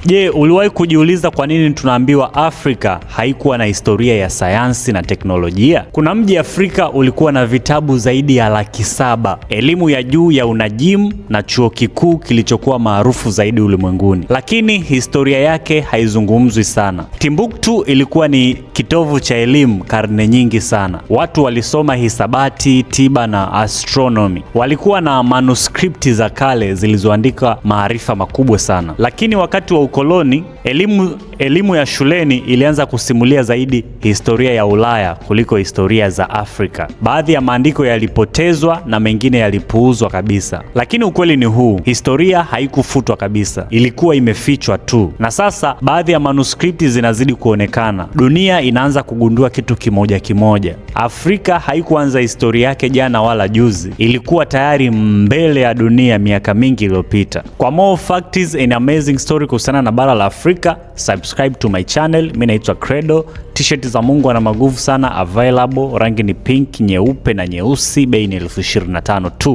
Je, uliwahi kujiuliza kwa nini tunaambiwa Afrika haikuwa na historia ya sayansi na teknolojia? Kuna mji Afrika ulikuwa na vitabu zaidi ya 700,000, elimu ya juu ya unajimu na chuo kikuu kilichokuwa maarufu zaidi ulimwenguni, lakini historia yake haizungumzwi sana. Timbuktu ilikuwa ni kitovu cha elimu karne nyingi sana. Watu walisoma hisabati, tiba na astronomy. Walikuwa na manuskripti za kale zilizoandika maarifa makubwa sana. Lakini wakati wa ukoloni, elimu ya shuleni ilianza kusimulia zaidi historia ya Ulaya kuliko historia za Afrika. Baadhi ya maandiko yalipotezwa na mengine yalipuuzwa kabisa. Lakini ukweli ni huu, historia haikufutwa kabisa, ilikuwa imefichwa tu. Na sasa baadhi ya manuskripti zinazidi kuonekana. Dunia inaanza kugundua kitu kimoja kimoja. Afrika haikuanza historia yake jana wala juzi, ilikuwa tayari mbele ya dunia miaka mingi iliyopita. Kwa more facts and amazing story kuhusiana na bara la Afrika, subscribe to my channel. Mimi naitwa Credo. T-shirt za Mungu ana maguvu sana available, rangi ni pink, nyeupe na nyeusi, bei ni 25,000 tu.